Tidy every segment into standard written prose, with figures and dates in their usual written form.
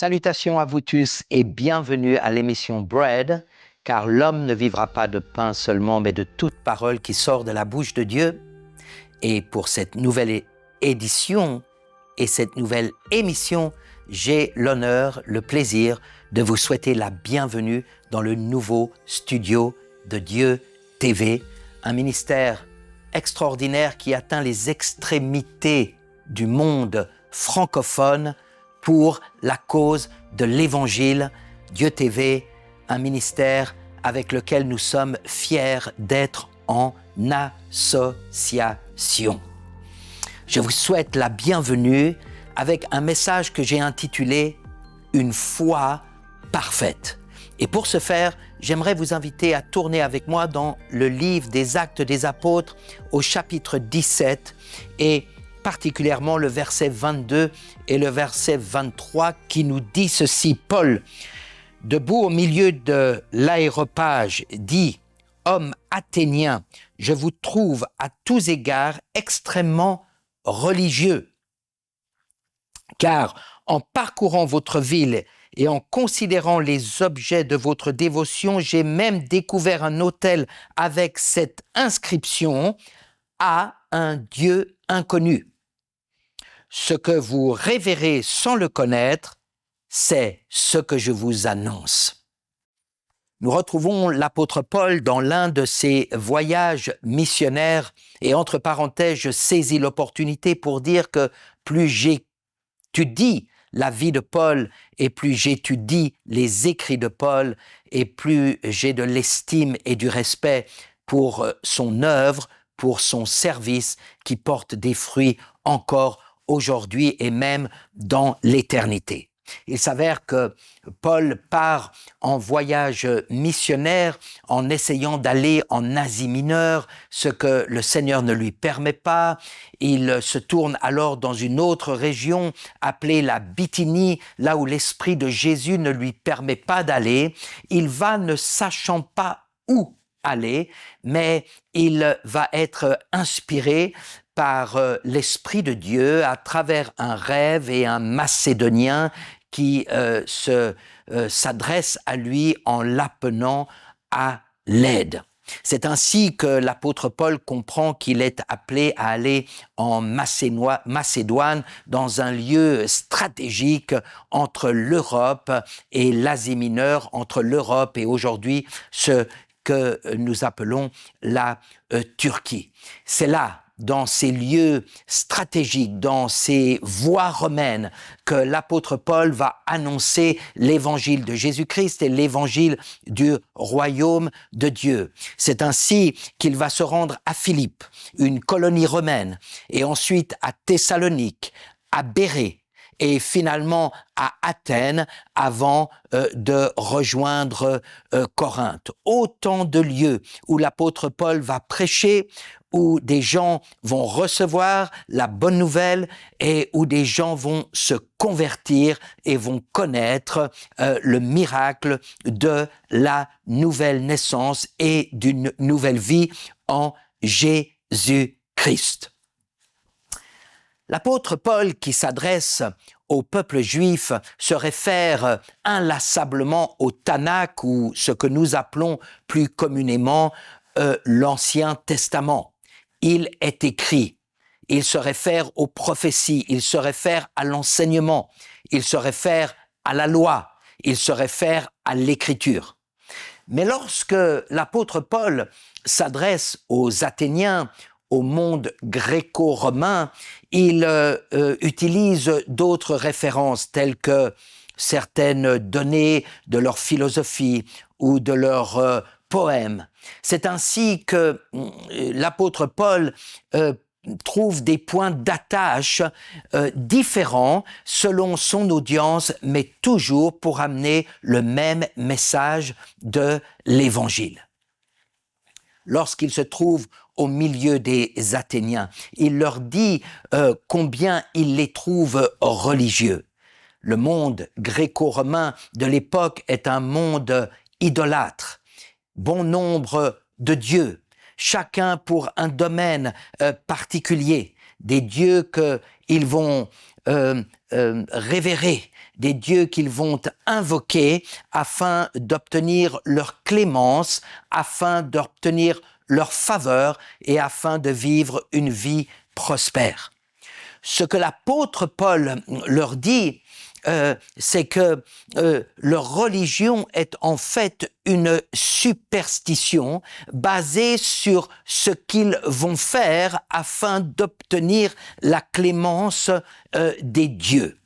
Salutations à vous tous et bienvenue à l'émission Bread, car l'homme ne vivra pas de pain seulement, mais de toute parole qui sort de la bouche de Dieu. Et pour cette nouvelle édition et cette nouvelle émission, j'ai l'honneur, le plaisir de vous souhaiter la bienvenue dans le nouveau studio de Dieu TV, un ministère extraordinaire qui atteint les extrémités du monde francophone pour la cause de l'Évangile. Dieu TV, un ministère avec lequel nous sommes fiers d'être en association. Je vous souhaite la bienvenue avec un message que j'ai intitulé « Une foi parfaite ». Et pour ce faire, j'aimerais vous inviter à tourner avec moi dans le livre des Actes des Apôtres au chapitre 17 et particulièrement le verset 22 et le verset 23 qui nous dit ceci. Paul, debout au milieu de l'aréopage, dit « Hommes athéniens, je vous trouve à tous égards extrêmement religieux, car en parcourant votre ville et en considérant les objets de votre dévotion, j'ai même découvert un autel avec cette inscription « à un Dieu inconnu ». Ce que vous révérez sans le connaître, c'est ce que je vous annonce. Nous retrouvons l'apôtre Paul dans l'un de ses voyages missionnaires et entre parenthèses, je saisis l'opportunité pour dire que plus j'étudie la vie de Paul et plus j'étudie les écrits de Paul et plus j'ai de l'estime et du respect pour son œuvre, pour son service qui porte des fruits encore aujourd'hui et même dans l'éternité. Il s'avère que Paul part en voyage missionnaire en essayant d'aller en Asie mineure, ce que le Seigneur ne lui permet pas. Il se tourne alors dans une autre région appelée la Bithynie, là où l'Esprit de Jésus ne lui permet pas d'aller. Il va ne sachant pas où aller, mais il va être inspiré par l'Esprit de Dieu à travers un rêve et un Macédonien qui s'adresse à lui en l'appelant à l'aide. C'est ainsi que l'apôtre Paul comprend qu'il est appelé à aller en Macédoine, dans un lieu stratégique entre l'Europe et l'Asie mineure, entre l'Europe et aujourd'hui ce que nous appelons la Turquie. C'est là, dans ces lieux stratégiques, dans ces voies romaines, que l'apôtre Paul va annoncer l'évangile de Jésus-Christ et l'évangile du royaume de Dieu. C'est ainsi qu'il va se rendre à Philippe, une colonie romaine, et ensuite à Thessalonique, à Bérée, et finalement à Athènes avant de rejoindre Corinthe. Autant de lieux où l'apôtre Paul va prêcher, où des gens vont recevoir la bonne nouvelle et où des gens vont se convertir et vont connaître le miracle de la nouvelle naissance et d'une nouvelle vie en Jésus-Christ. L'apôtre Paul, qui s'adresse au peuple juif, se réfère inlassablement au Tanakh, ou ce que nous appelons plus communément l'Ancien Testament. Il est écrit, il se réfère aux prophéties, il se réfère à l'enseignement, il se réfère à la loi, il se réfère à l'Écriture. Mais lorsque l'apôtre Paul s'adresse aux Athéniens, au monde gréco-romain, il utilise d'autres références telles que certaines données de leur philosophie ou de leurs poèmes. C'est ainsi que l'apôtre Paul trouve des points d'attache différents selon son audience, mais toujours pour amener le même message de l'Évangile. Lorsqu'il se trouve au milieu des Athéniens, il leur dit combien il les trouve religieux. Le monde gréco-romain de l'époque est un monde idolâtre. Bon nombre de dieux, chacun pour un domaine particulier, des dieux qu'ils vont révérer, des dieux qu'ils vont invoquer afin d'obtenir leur clémence, afin d'obtenir leur faveur et afin de vivre une vie prospère. Ce que l'apôtre Paul leur dit, c'est que leur religion est en fait une superstition basée sur ce qu'ils vont faire afin d'obtenir la clémence des dieux.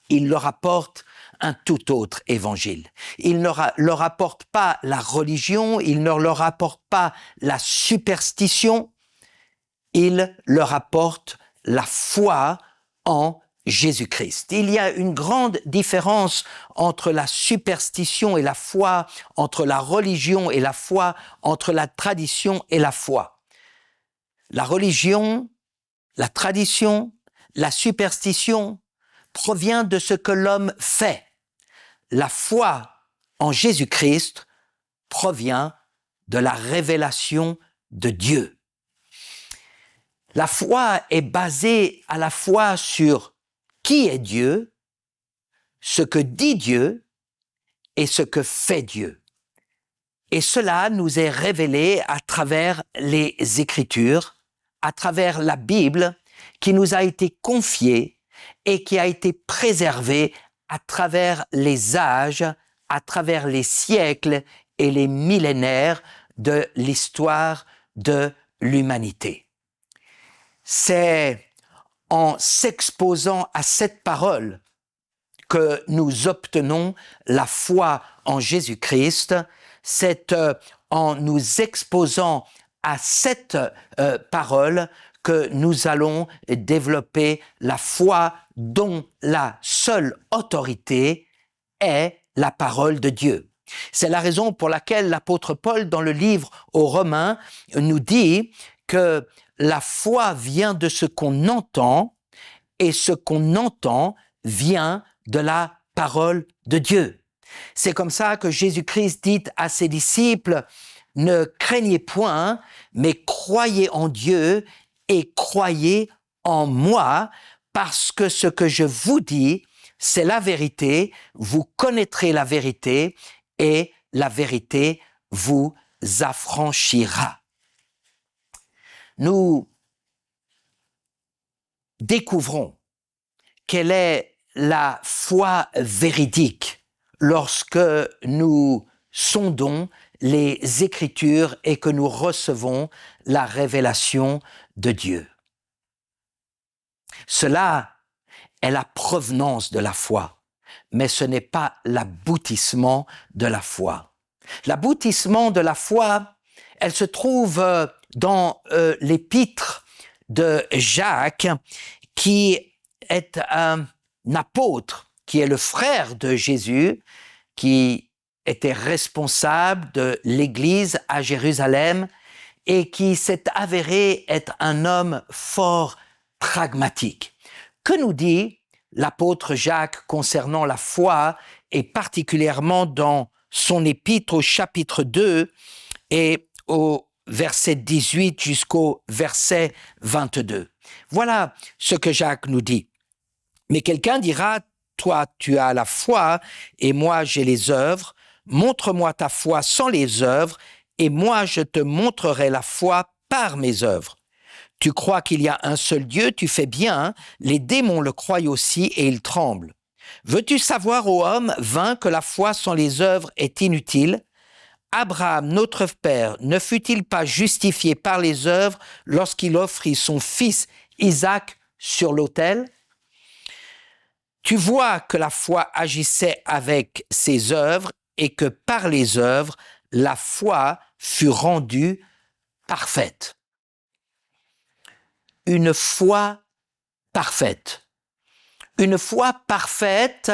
Il leur apporte un tout autre évangile. Il ne leur apporte pas la religion, il ne leur apporte pas la superstition, il leur apporte la foi en Jésus-Christ. Il y a une grande différence entre la superstition et la foi, entre la religion et la foi, entre la tradition et la foi. La religion, la tradition, la superstition provient de ce que l'homme fait. La foi en Jésus-Christ provient de la révélation de Dieu. La foi est basée à la fois sur qui est Dieu, ce que dit Dieu et ce que fait Dieu. Et cela nous est révélé à travers les Écritures, à travers la Bible qui nous a été confiée et qui a été préservée à travers les âges, à travers les siècles et les millénaires de l'histoire de l'humanité. C'est en s'exposant à cette parole que nous obtenons la foi en Jésus-Christ, c'est en nous exposant à cette parole que nous allons développer la foi dont la seule autorité est la parole de Dieu. C'est la raison pour laquelle l'apôtre Paul, dans le livre aux Romains, nous dit que la foi vient de ce qu'on entend et ce qu'on entend vient de la parole de Dieu. C'est comme ça que Jésus-Christ dit à ses disciples, « Ne craignez point, mais croyez en Dieu et croyez en moi, parce que ce que je vous dis, c'est la vérité, vous connaîtrez la vérité et la vérité vous affranchira. » Nous découvrons quelle est la foi véridique lorsque nous sondons les Écritures et que nous recevons la révélation de Dieu. Cela est la provenance de la foi, mais ce n'est pas l'aboutissement de la foi. L'aboutissement de la foi, elle se trouve dans l'épître de Jacques, qui est un apôtre, qui est le frère de Jésus, qui était responsable de l'Église à Jérusalem et qui s'est avéré être un homme fort pragmatique. Que nous dit l'apôtre Jacques concernant la foi et particulièrement dans son épître au chapitre 2 et au verset 18 jusqu'au verset 22. Voilà ce que Jacques nous dit. Mais quelqu'un dira, toi tu as la foi et moi j'ai les œuvres, montre-moi ta foi sans les œuvres et moi je te montrerai la foi par mes œuvres. Tu crois qu'il y a un seul Dieu, tu fais bien, les démons le croient aussi et ils tremblent. Veux-tu savoir, ô homme vain, que la foi sans les œuvres est inutile? Abraham, notre père, ne fut-il pas justifié par les œuvres lorsqu'il offrit son fils Isaac sur l'autel? Tu vois que la foi agissait avec ses œuvres et que par les œuvres, la foi fut rendue parfaite. Une foi parfaite. Une foi parfaite,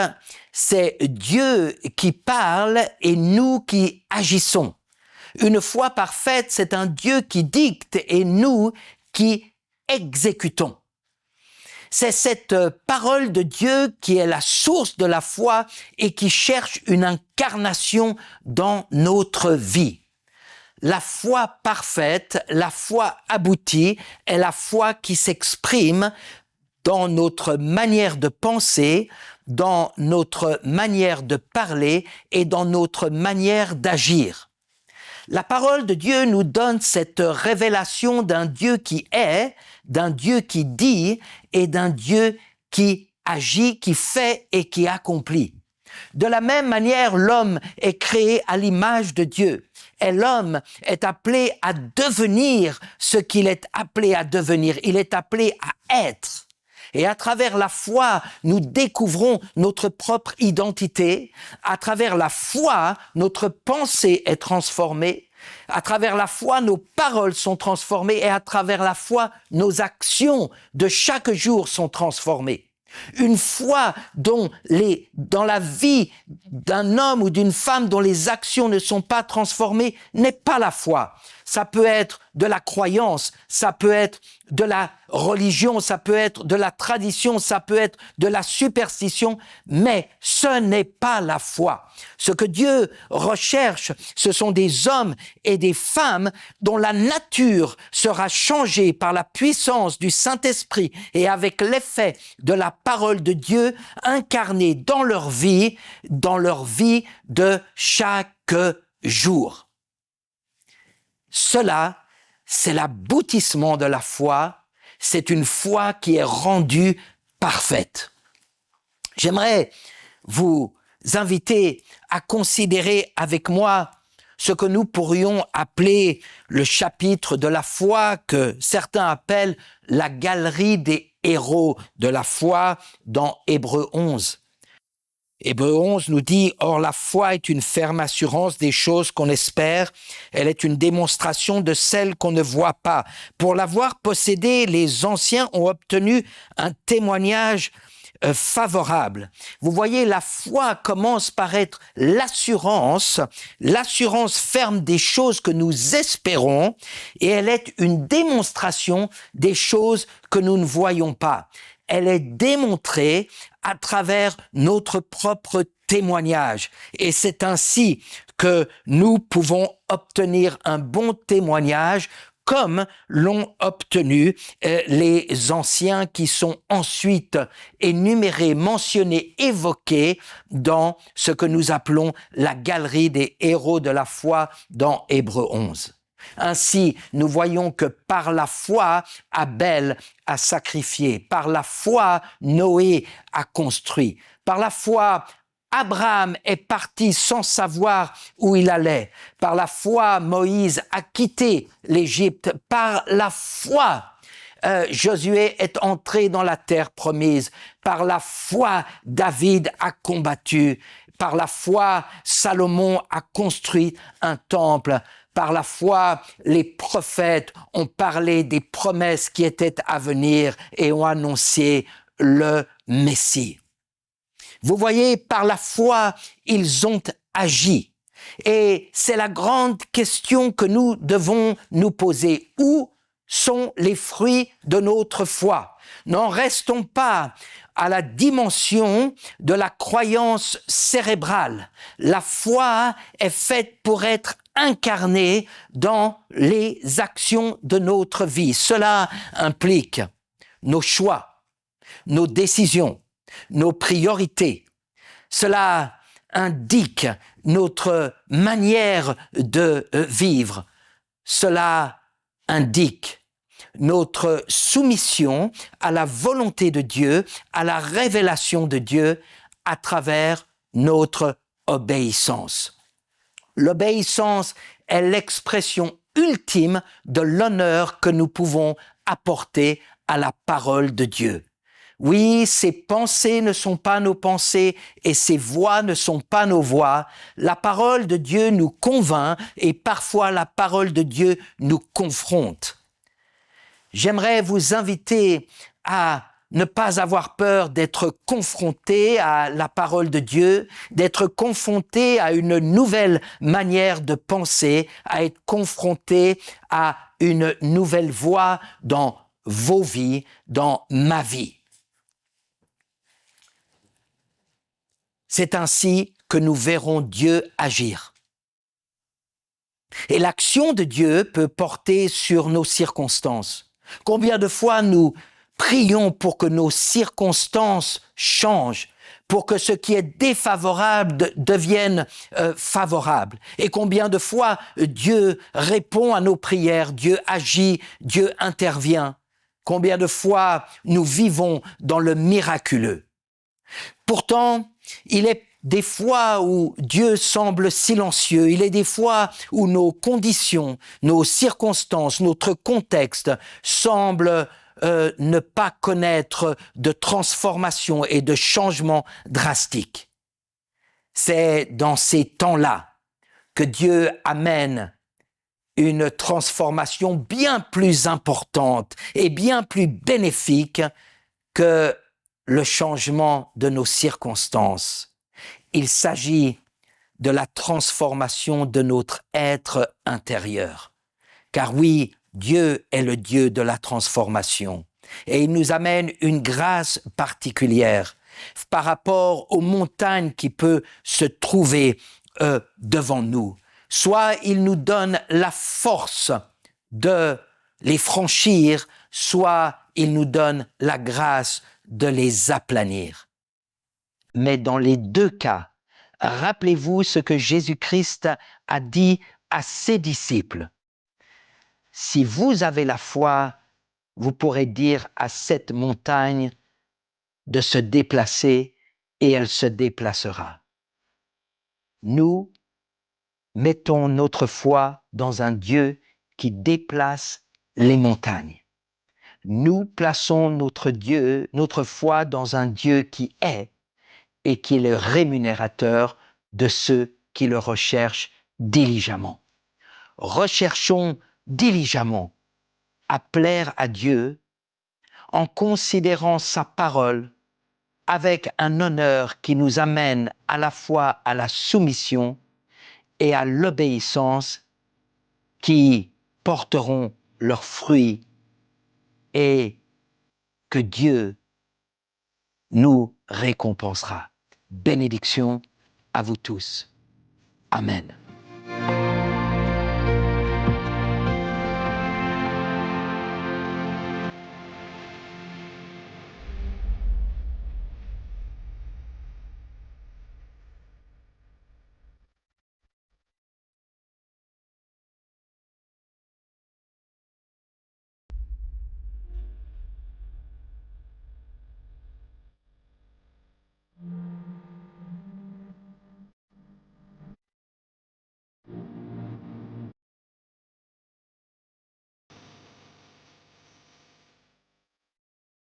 c'est Dieu qui parle et nous qui agissons. Une foi parfaite, c'est un Dieu qui dicte et nous qui exécutons. C'est cette parole de Dieu qui est la source de la foi et qui cherche une incarnation dans notre vie. La foi parfaite, la foi aboutie est la foi qui s'exprime dans notre manière de penser, dans notre manière de parler et dans notre manière d'agir. La parole de Dieu nous donne cette révélation d'un Dieu qui est, d'un Dieu qui dit et d'un Dieu qui agit, qui fait et qui accomplit. De la même manière, l'homme est créé à l'image de Dieu et l'homme est appelé à devenir ce qu'il est appelé à devenir. Il est appelé à être. Et à travers la foi, nous découvrons notre propre identité. À travers la foi, notre pensée est transformée. À travers la foi, nos paroles sont transformées et à travers la foi, nos actions de chaque jour sont transformées. Une foi dans la vie d'un homme ou d'une femme dont les actions ne sont pas transformées n'est pas la foi. Ça peut être de la croyance, ça peut être de la religion, ça peut être de la tradition, ça peut être de la superstition, mais ce n'est pas la foi. Ce que Dieu recherche, ce sont des hommes et des femmes dont la nature sera changée par la puissance du Saint-Esprit et avec l'effet de la parole de Dieu incarnée dans leur vie de chaque jour. Cela, c'est l'aboutissement de la foi. C'est une foi qui est rendue parfaite. J'aimerais vous inviter à considérer avec moi ce que nous pourrions appeler le chapitre de la foi que certains appellent la galerie des héros de la foi dans Hébreux 11. Hébreux 11 nous dit « Or la foi est une ferme assurance des choses qu'on espère, elle est une démonstration de celles qu'on ne voit pas. Pour l'avoir possédée, les anciens ont obtenu un témoignage favorable. » Vous voyez, la foi commence par être l'assurance ferme des choses que nous espérons et elle est une démonstration des choses que nous ne voyons pas. Elle est démontrée à travers notre propre témoignage. Et c'est ainsi que nous pouvons obtenir un bon témoignage comme l'ont obtenu les anciens qui sont ensuite énumérés, mentionnés, évoqués dans ce que nous appelons la galerie des héros de la foi dans Hébreux 11. Ainsi, nous voyons que par la foi, Abel a sacrifié, par la foi, Noé a construit, par la foi, Abraham est parti sans savoir où il allait, par la foi, Moïse a quitté l'Égypte, par la foi, Josué est entré dans la terre promise, par la foi, David a combattu, par la foi, Salomon a construit un temple. Par la foi, les prophètes ont parlé des promesses qui étaient à venir et ont annoncé le Messie. Vous voyez, par la foi, ils ont agi. Et c'est la grande question que nous devons nous poser. Où sont les fruits de notre foi? N'en restons pas à la dimension de la croyance cérébrale. La foi est faite pour être incarnée dans les actions de notre vie. Cela implique nos choix, nos décisions, nos priorités. Cela indique notre manière de vivre. Cela indique notre soumission à la volonté de Dieu, à la révélation de Dieu à travers notre obéissance. L'obéissance est l'expression ultime de l'honneur que nous pouvons apporter à la parole de Dieu. Oui, ses pensées ne sont pas nos pensées et ses voix ne sont pas nos voix. La parole de Dieu nous convainc et parfois la parole de Dieu nous confronte. J'aimerais vous inviter à ne pas avoir peur d'être confronté à la parole de Dieu, d'être confronté à une nouvelle manière de penser, à être confronté à une nouvelle voie dans vos vies, dans ma vie. C'est ainsi que nous verrons Dieu agir. Et l'action de Dieu peut porter sur nos circonstances. Combien de fois nous Prions pour que nos circonstances changent, pour que ce qui est défavorable devienne favorable. Et combien de fois Dieu répond à nos prières, Dieu agit, Dieu intervient. Combien de fois nous vivons dans le miraculeux. Pourtant, il est des fois où Dieu semble silencieux, il est des fois où nos conditions, nos circonstances, notre contexte semblent ne pas connaître de transformation et de changement drastique. C'est dans ces temps-là que Dieu amène une transformation bien plus importante et bien plus bénéfique que le changement de nos circonstances. Il s'agit de la transformation de notre être intérieur. Car oui, Dieu est le Dieu de la transformation et il nous amène une grâce particulière par rapport aux montagnes qui peuvent se trouver devant nous. Soit il nous donne la force de les franchir, soit il nous donne la grâce de les aplanir. Mais dans les deux cas, rappelez-vous ce que Jésus-Christ a dit à ses disciples. Si vous avez la foi, vous pourrez dire à cette montagne de se déplacer et elle se déplacera. Nous mettons notre foi dans un Dieu qui déplace les montagnes. Nous plaçons notre foi dans un Dieu qui est et qui est le rémunérateur de ceux qui le recherchent diligemment. Recherchons diligemment à plaire à Dieu en considérant sa parole avec un honneur qui nous amène à la fois à la soumission et à l'obéissance qui porteront leurs fruits et que Dieu nous récompensera. Bénédiction à vous tous. Amen.